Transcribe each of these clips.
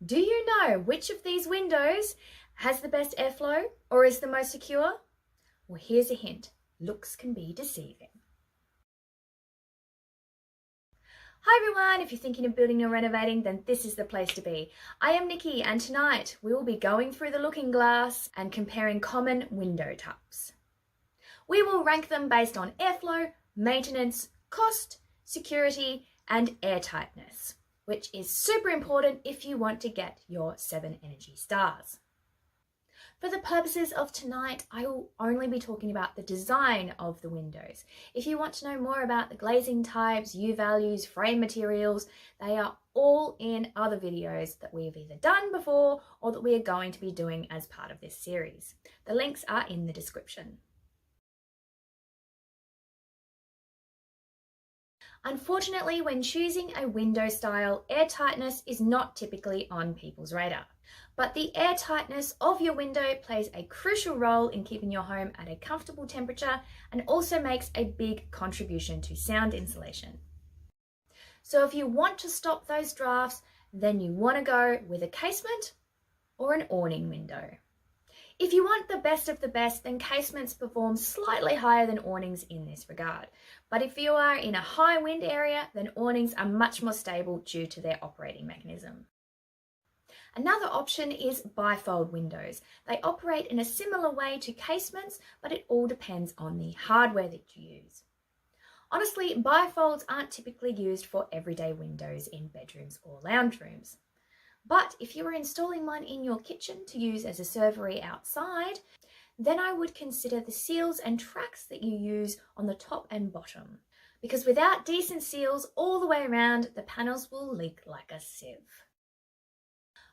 Do you know which of these windows has the best airflow or is the most secure? Well, here's a hint. Looks can be deceiving. Hi everyone, if you're thinking of building or renovating, then this is the place to be. I am Nikki and tonight we will be going through the looking glass and comparing common window types. We will rank them based on airflow, maintenance, cost, security, and airtightness, which is super important if you want to get your 7 energy stars. For the purposes of tonight, I will only be talking about the design of the windows. If you want to know more about the glazing types, U values, frame materials, they are all in other videos that we have either done before or that we are going to be doing as part of this series. The links are in the description. Unfortunately, when choosing a window style, airtightness is not typically on people's radar. But the airtightness of your window plays a crucial role in keeping your home at a comfortable temperature and also makes a big contribution to sound insulation. So if you want to stop those drafts, then you want to go with a casement or an awning window. If you want the best of the best, then casements perform slightly higher than awnings in this regard. But if you are in a high wind area, then awnings are much more stable due to their operating mechanism. Another option is bifold windows. They operate in a similar way to casements, but it all depends on the hardware that you use. Honestly, bifolds aren't typically used for everyday windows in bedrooms or lounge rooms. But if you were installing one in your kitchen to use as a servery outside, then I would consider the seals and tracks that you use on the top and bottom. Because without decent seals all the way around, the panels will leak like a sieve.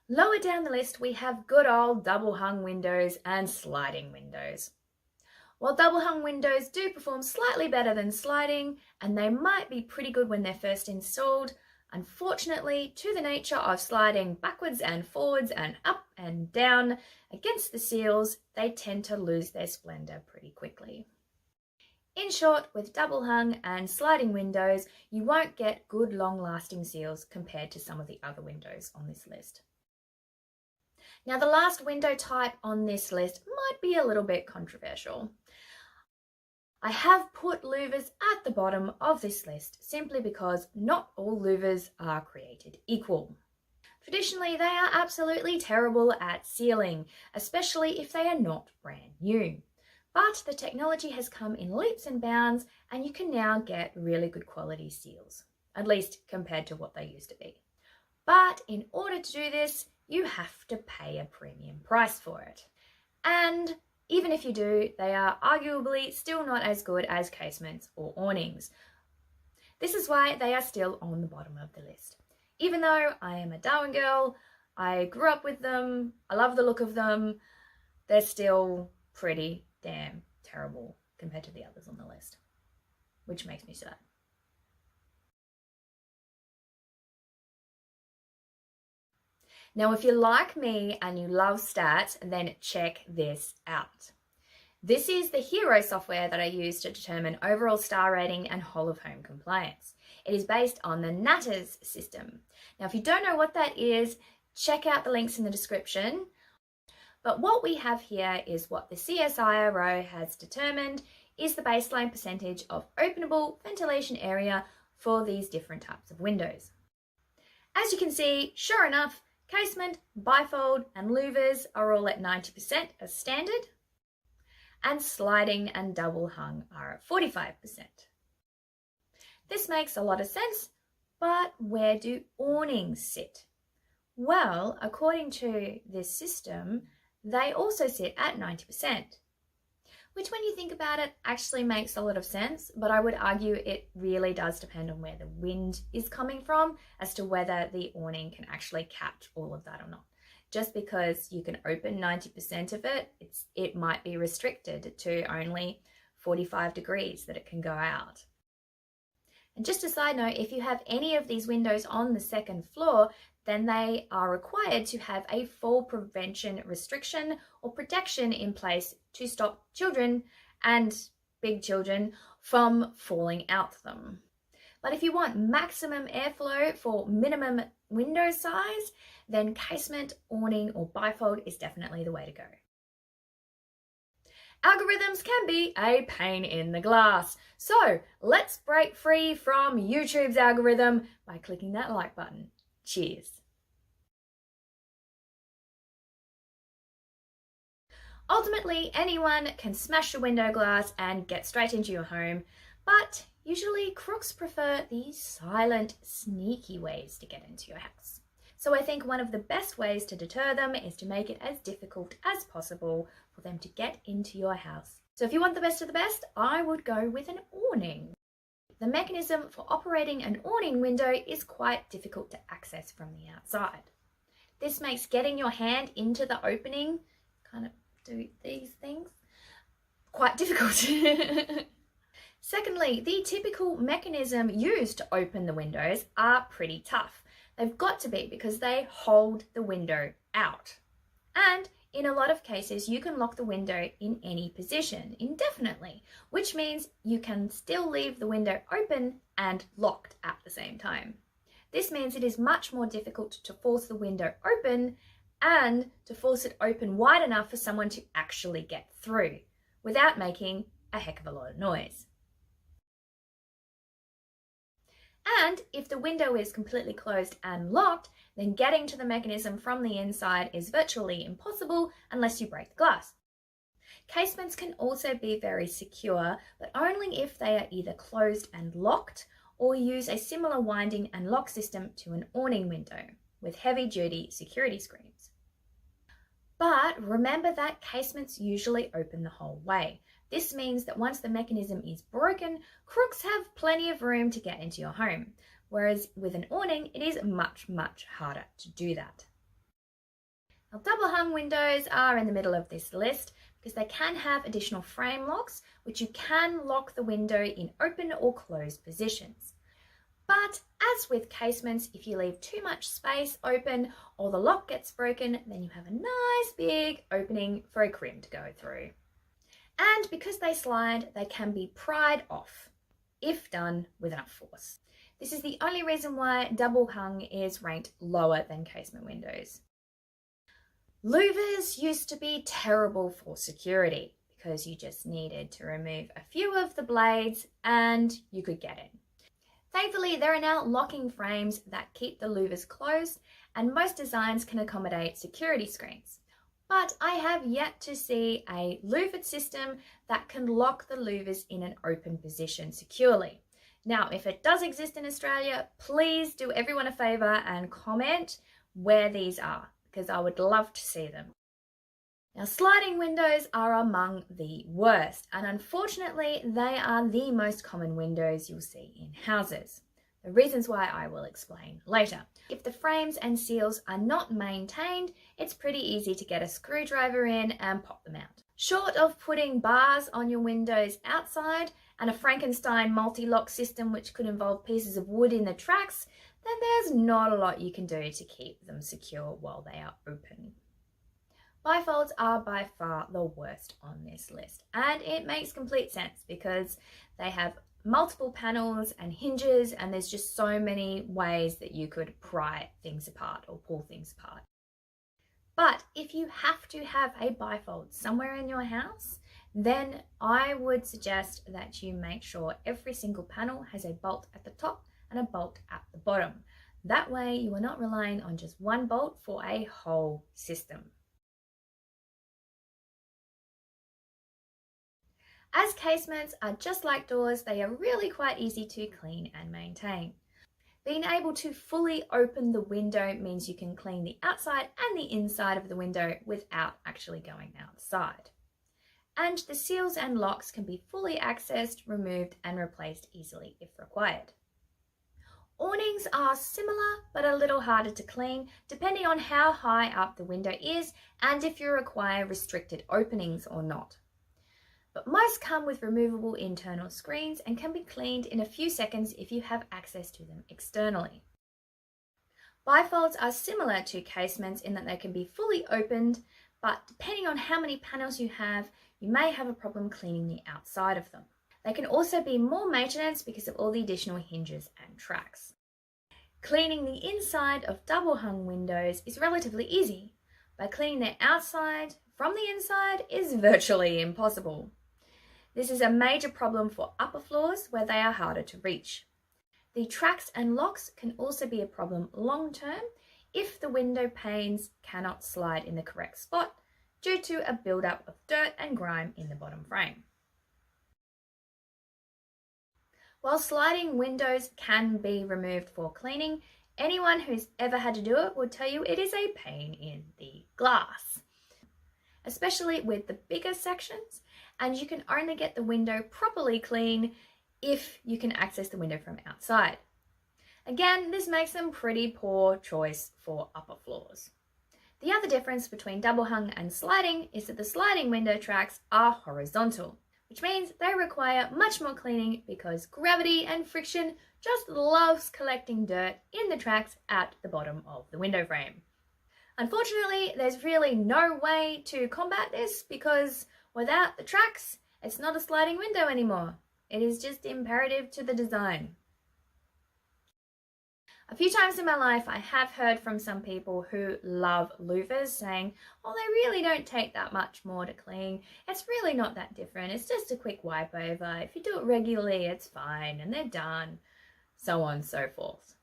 Lower down the list, we have good old double hung windows and sliding windows. While double hung windows do perform slightly better than sliding, and they might be pretty good when they're first installed, unfortunately, to the nature of sliding backwards and forwards and up and down against the seals, they tend to lose their splendor pretty quickly. In short, with double hung and sliding windows, you won't get good long-lasting seals compared to some of the other windows on this list. Now, the last window type on this list might be a little bit controversial. I have put louvers at the bottom of this list simply because not all louvers are created equal. Traditionally, they are absolutely terrible at sealing, especially if they are not brand new. But the technology has come in leaps and bounds, and you can now get really good quality seals, at least compared to what they used to be. But in order to do this, you have to pay a premium price for it. And even if you do, they are arguably still not as good as casements or awnings. This is why they are still on the bottom of the list. Even though I am a Darwin girl, I grew up with them, I love the look of them, they're still pretty damn terrible compared to the others on the list, which makes me sad. Now, if you're like me and you love stats, then check this out. This is the hero software that I use to determine overall star rating and whole of home compliance. It is based on the Natters system. Now, if you don't know what that is, check out the links in the description. But what we have here is what the CSIRO has determined is the baseline percentage of openable ventilation area for these different types of windows. As you can see, sure enough, casement, bifold and louvers are all at 90% as standard, and sliding and double hung are at 45%. This makes a lot of sense, but where do awnings sit? Well, according to this system, they also sit at 90%, which when you think about it actually makes a lot of sense, but I would argue it really does depend on where the wind is coming from as to whether the awning can actually catch all of that or not. Just because you can open 90% of it, it might be restricted to only 45 degrees that it can go out. And just a side note, if you have any of these windows on the second floor, then they are required to have a fall prevention restriction or protection in place to stop children and big children from falling out them. But if you want maximum airflow for minimum window size, then casement, awning, or bifold is definitely the way to go. Algorithms can be a pain in the glass. So let's break free from YouTube's algorithm by clicking that like button. Cheers. Ultimately, anyone can smash a window glass and get straight into your home, but usually crooks prefer these silent, sneaky ways to get into your house. So I think one of the best ways to deter them is to make it as difficult as possible for them to get into your house. So if you want the best of the best, I would go with an awning. The mechanism for operating an awning window is quite difficult to access from the outside. This makes getting your hand into the opening, kind of do these things, quite difficult. Secondly, the typical mechanism used to open the windows are pretty tough. They've got to be because they hold the window out. And in a lot of cases, you can lock the window in any position indefinitely, which means you can still leave the window open and locked at the same time. This means it is much more difficult to force the window open and to force it open wide enough for someone to actually get through without making a heck of a lot of noise. And if the window is completely closed and locked, then getting to the mechanism from the inside is virtually impossible unless you break the glass. Casements can also be very secure, but only if they are either closed and locked or use a similar winding and lock system to an awning window with heavy-duty security screens. But remember that casements usually open the whole way. This means that once the mechanism is broken, crooks have plenty of room to get into your home, whereas with an awning, it is much, much harder to do that. Now, double hung windows are in the middle of this list because they can have additional frame locks, which you can lock the window in open or closed positions. But as with casements, if you leave too much space open or the lock gets broken, then you have a nice big opening for a crim to go through. And because they slide, they can be pried off if done with enough force. This is the only reason why double hung is ranked lower than casement windows. Louvers used to be terrible for security because you just needed to remove a few of the blades and you could get in. Thankfully, there are now locking frames that keep the louvers closed, and most designs can accommodate security screens. But I have yet to see a louvered system that can lock the louvers in an open position securely. Now, if it does exist in Australia, please do everyone a favour and comment where these are, because I would love to see them. Now, sliding windows are among the worst, and unfortunately, they are the most common windows you'll see in houses. The reasons why I will explain later. If the frames and seals are not maintained, it's pretty easy to get a screwdriver in and pop them out. Short of putting bars on your windows outside and a Frankenstein multi-lock system which could involve pieces of wood in the tracks, then there's not a lot you can do to keep them secure while they are open. Bifolds are by far the worst on this list, and it makes complete sense because they have multiple panels and hinges, and there's just so many ways that you could pry things apart or pull things apart. But if you have to have a bifold somewhere in your house, then I would suggest that you make sure every single panel has a bolt at the top and a bolt at the bottom. That way you are not relying on just one bolt for a whole system. As casements are just like doors, they are really quite easy to clean and maintain. Being able to fully open the window means you can clean the outside and the inside of the window without actually going outside. And the seals and locks can be fully accessed, removed, and replaced easily if required. Awnings are similar but a little harder to clean depending on how high up the window is and if you require restricted openings or not. But most come with removable internal screens and can be cleaned in a few seconds if you have access to them externally. Bifolds are similar to casements in that they can be fully opened, but depending on how many panels you have, you may have a problem cleaning the outside of them. They can also be more maintenance because of all the additional hinges and tracks. Cleaning the inside of double hung windows is relatively easy, but cleaning the outside from the inside is virtually impossible. This is a major problem for upper floors where they are harder to reach. The tracks and locks can also be a problem long term if the window panes cannot slide in the correct spot due to a buildup of dirt and grime in the bottom frame. While sliding windows can be removed for cleaning, anyone who's ever had to do it will tell you it is a pain in the glass, especially with the bigger sections, and you can only get the window properly clean if you can access the window from outside. Again, this makes them pretty poor choice for upper floors. The other difference between double hung and sliding is that the sliding window tracks are horizontal, which means they require much more cleaning because gravity and friction just loves collecting dirt in the tracks at the bottom of the window frame. Unfortunately, there's really no way to combat this because without the tracks, it's not a sliding window anymore. It is just imperative to the design. A few times in my life, I have heard from some people who love louvers saying, oh, they really don't take that much more to clean. It's really not that different. It's just a quick wipe over. If you do it regularly, it's fine and they're done, so on and so forth.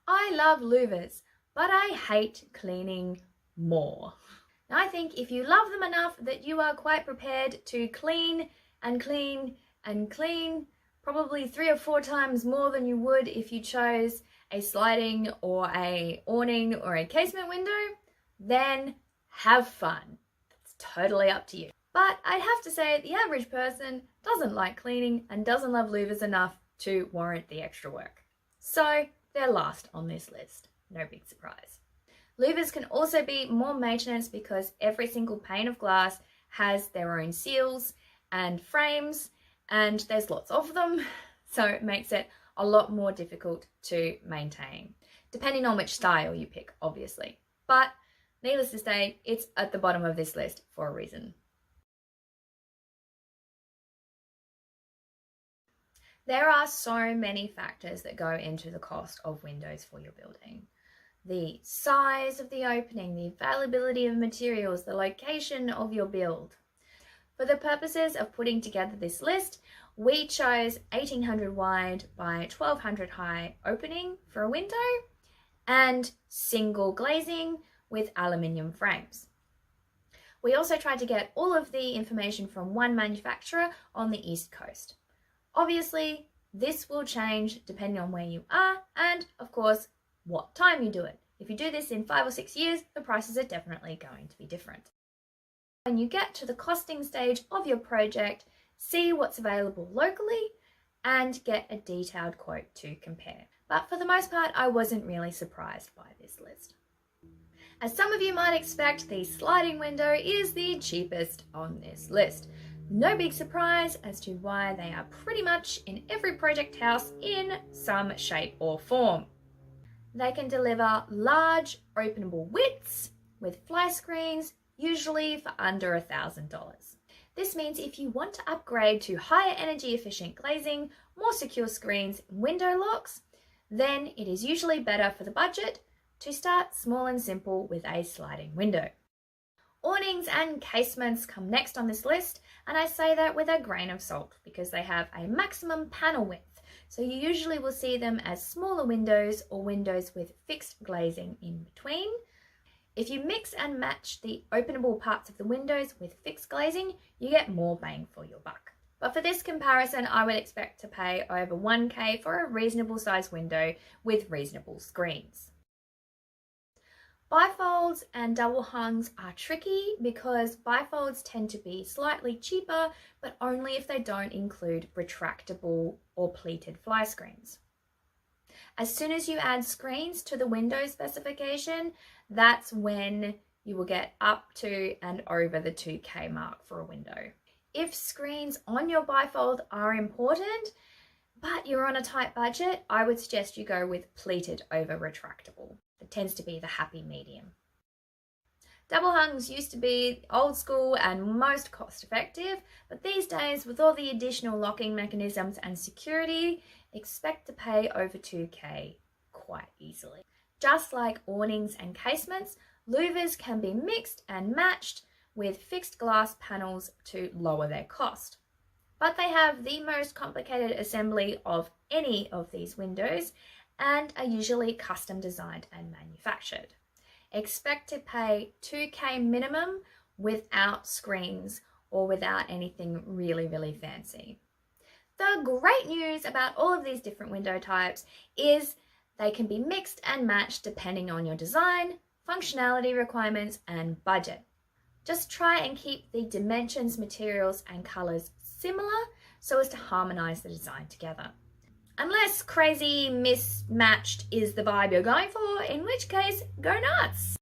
I love louvers, but I hate cleaning more. Now, I think if you love them enough that you are quite prepared to clean and clean and clean, probably 3 or 4 times more than you would if you chose a sliding or a awning or a casement window, then have fun. It's totally up to you. But I'd have to say the average person doesn't like cleaning and doesn't love louvers enough to warrant the extra work. So they're last on this list. No big surprise. Louvers can also be more maintenance because every single pane of glass has their own seals and frames, and there's lots of them, so it makes it a lot more difficult to maintain, depending on which style you pick, obviously. But needless to say, it's at the bottom of this list for a reason. There are so many factors that go into the cost of windows for your building. The size of the opening, the availability of materials, the location of your build. For the purposes of putting together this list, we chose 1800 wide by 1200 high opening for a window and single glazing with aluminium frames. We also tried to get all of the information from one manufacturer on the East Coast. Obviously, this will change depending on where you are and, of course, what time you do it. If you do this in 5 or 6 years, the prices are definitely going to be different. When you get to the costing stage of your project, see what's available locally and get a detailed quote to compare. But for the most part, I wasn't really surprised by this list. As some of you might expect, the sliding window is the cheapest on this list. No big surprise as to why they are pretty much in every project house in some shape or form. They can deliver large openable widths with fly screens, usually for under $1,000. This means if you want to upgrade to higher energy efficient glazing, more secure screens, and window locks, then it is usually better for the budget to start small and simple with a sliding window. Awnings and casements come next on this list, and I say that with a grain of salt because they have a maximum panel width, so you usually will see them as smaller windows or windows with fixed glazing in between. If you mix and match the openable parts of the windows with fixed glazing, you get more bang for your buck. But for this comparison, I would expect to pay over $1,000 for a reasonable size window with reasonable screens. Bifolds and double hungs are tricky because bifolds tend to be slightly cheaper, but only if they don't include retractable or pleated fly screens. As soon as you add screens to the window specification, that's when you will get up to and over the $2,000 mark for a window. If screens on your bifold are important, but you're on a tight budget, I would suggest you go with pleated over retractable. It tends to be the happy medium. Double hungs used to be old school and most cost effective, but these days with all the additional locking mechanisms and security, expect to pay over $2,000 quite easily. Just like awnings and casements, louvers can be mixed and matched with fixed glass panels to lower their cost. But they have the most complicated assembly of any of these windows and are usually custom designed and manufactured. Expect to pay $2,000 minimum without screens or without anything really fancy. The great news about all of these different window types is they can be mixed and matched depending on your design, functionality requirements, and budget. Just try and keep the dimensions, materials, and colors similar so as to harmonize the design together. Unless crazy mismatched is the vibe you're going for, in which case, go nuts!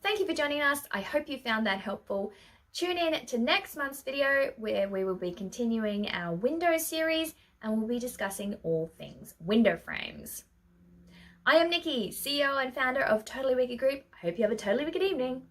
Thank you for joining us. I hope you found that helpful. Tune in to next month's video where we will be continuing our window series and we'll be discussing all things window frames. I am Nikki, CEO and founder of Totally Wicked Group. I hope you have a totally wicked evening.